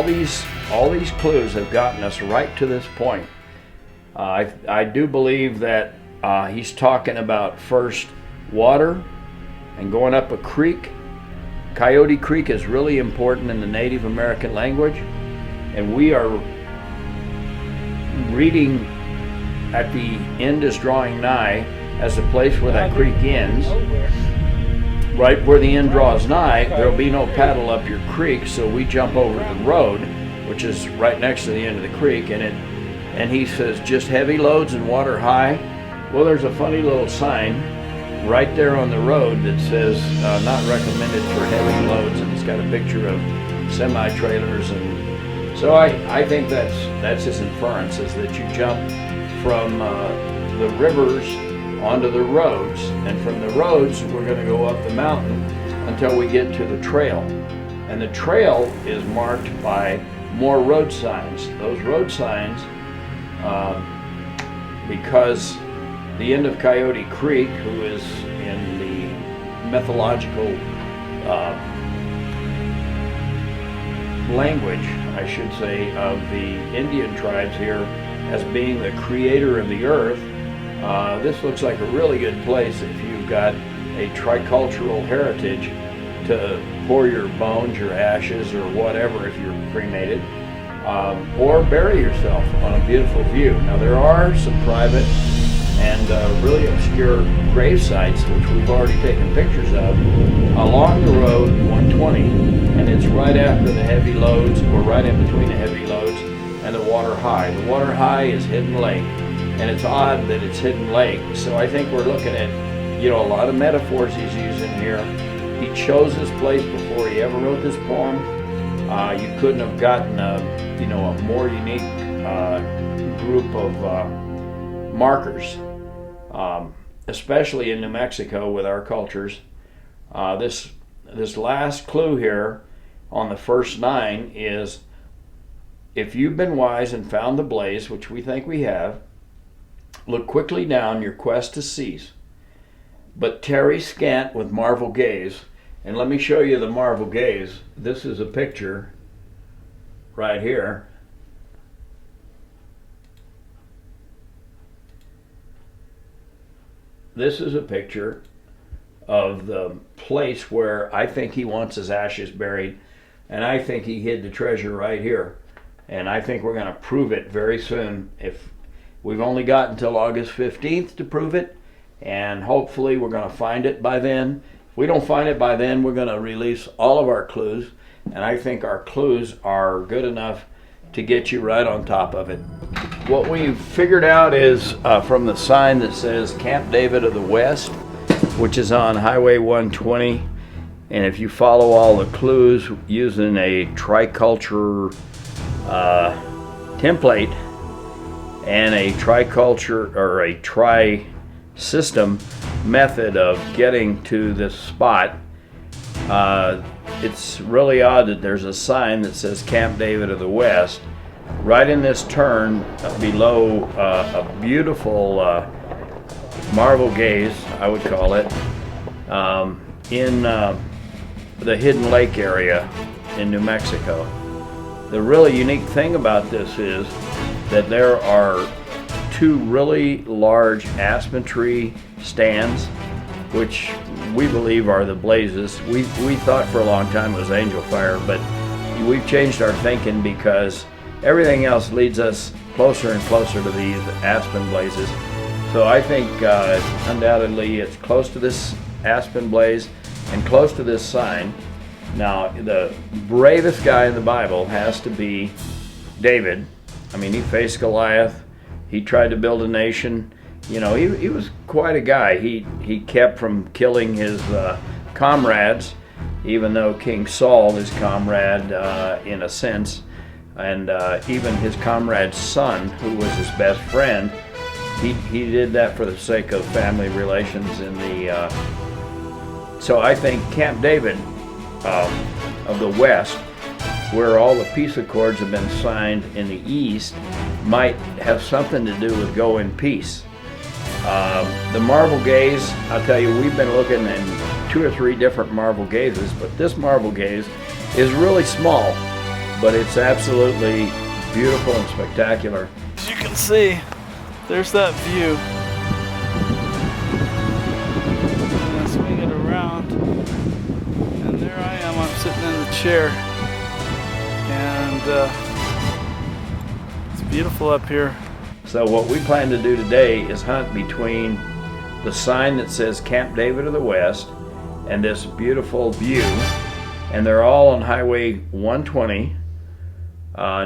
these clues have gotten us right to this point. I do believe that he's talking about first water and going up a creek. Coyote Creek is really important in the Native American language, and we are reading at the end is drawing nigh as the place where that creek ends. Right where the end draws nigh, there'll be no paddle up your creek, so we jump over the road, which is right next to the end of the creek, and he says just heavy loads and water high. Well, there's a funny little sign right there on the road that says not recommended for heavy loads, and it's got a picture of semi-trailers, and so I think that's his inference, is that you jump from the rivers onto the roads, and from the roads we're going to go up the mountain until we get to the trail, and the trail is marked by more road signs. Those road signs, because the end of Coyote Creek, who is in the mythological language, I should say, of the Indian tribes here as being the creator of the earth, this looks like a really good place if you've got a tricultural heritage to pour your bones, your ashes, or whatever if you're cremated, or bury yourself on a beautiful view. Now there are some private and really obscure grave sites, which we've already taken pictures of, along the road 120, and it's right after the heavy loads, or right in between the heavy loads and the water high. The water high is Hidden Lake, and it's odd that it's Hidden Lake, so I think we're looking at, a lot of metaphors he's using here. He chose this place before he ever wrote this poem. You couldn't have gotten a more unique group of markers, especially in New Mexico with our cultures. This last clue here on the first 9 is, if you've been wise and found the blaze, which we think we have, look quickly down your quest to cease, but tarry scant with marvel gaze. And let me show you the marvel gaze. This is a picture right here. This is a picture of the place where I think he wants his ashes buried, and I think he hid the treasure right here. And I think we're going to prove it very soon. If we've only got until August 15th to prove it, and hopefully we're going to find it by then. If we don't find it by then, we're going to release all of our clues, and I think our clues are good enough to get you right on top of it. What we've figured out is from the sign that says Camp David of the West, which is on Highway 120, and if you follow all the clues using a triculture template and a triculture or a tri-system method of getting to this spot, it's really odd that there's a sign that says Camp David of the West right in this turn below a beautiful marvel gaze, I would call it, in the Hidden Lake area in New Mexico. The really unique thing about this is that there are 2 really large aspen tree stands, which we believe are the blazes. We thought for a long time it was angel fire, but we've changed our thinking because everything else leads us closer and closer to these aspen blazes. So I think undoubtedly it's close to this aspen blaze and close to this sign. Now, the bravest guy in the Bible has to be David. I mean, he faced Goliath. He tried to build a nation. He was quite a guy. He kept from killing his comrades, even though King Saul, his comrade in a sense, and even his comrade's son, who was his best friend, he did that for the sake of family relations in the... So I think Camp David of the West, where all the peace accords have been signed in the East, might have something to do with go in peace. The marvel gaze, I'll tell you, we've been looking in 2 or 3 different marvel gazes, but this marvel gaze is really small. but it's absolutely beautiful and spectacular. As you can see, there's that view. And I swing it around, and there I am. I'm sitting in the chair, and it's beautiful up here. So what we plan to do today is hunt between the sign that says Camp David of the West and this beautiful view, and they're all on Highway 120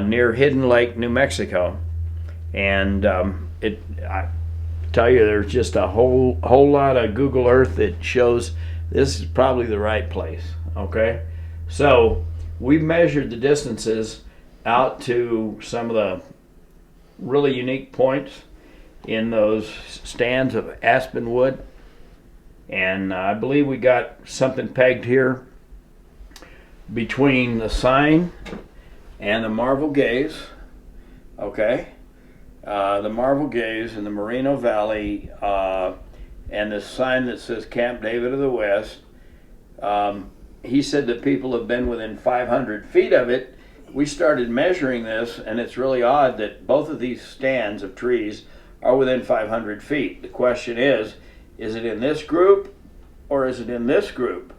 near Hidden Lake, New Mexico. And I tell you, there's just a whole lot of Google Earth that shows this is probably the right place. Okay, so we measured the distances out to some of the really unique points in those stands of aspen wood, and I believe we got something pegged here between the sign and the Marvel Gaze. Okay, the Marvel Gaze in the Moreno Valley, and the sign that says Camp David of the West. He said that people have been within 500 feet of it. We started measuring this, and it's really odd that both of these stands of trees are within 500 feet. The question is it in this group or is it in this group?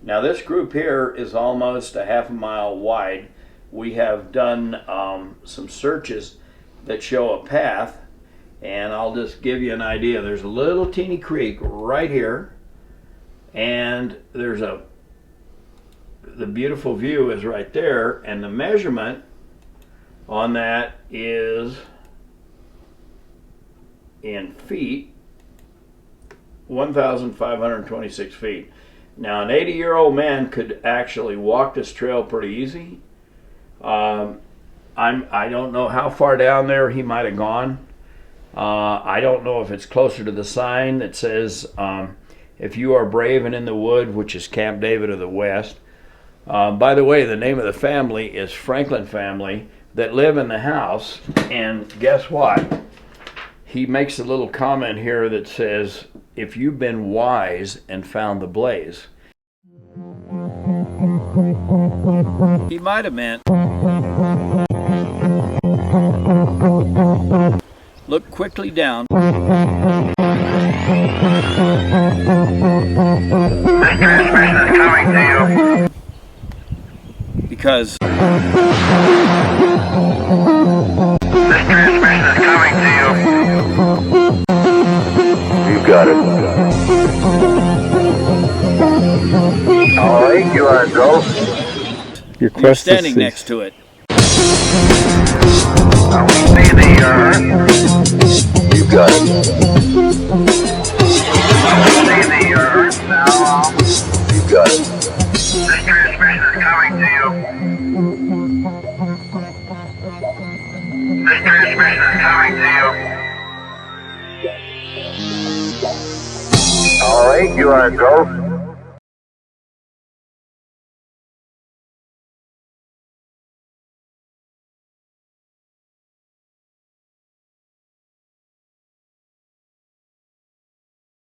Now this group here is almost a half a mile wide. We have done some searches that show a path, and I'll just give you an idea. There's a little teeny creek right here, and there's the beautiful view is right there, and the measurement on that is in feet, 1,526 feet. Now an 80-year-old man could actually walk this trail pretty easy. I don't know how far down there he might have gone. I don't know if it's closer to the sign that says if you are brave and in the wood, which is Camp David of the West. By the way, the name of the family is Franklin family that live in the house, and guess what? He makes a little comment here that says, if you've been wise and found the blaze. He might have meant, look quickly down. This transmission is coming to you. Because this transmission is coming to you. You got it. All right, you are go. you're standing next to it. We see the you got it. We see the now. You got it. This transmission is coming to you. This transmission is coming to you. All right, you are go.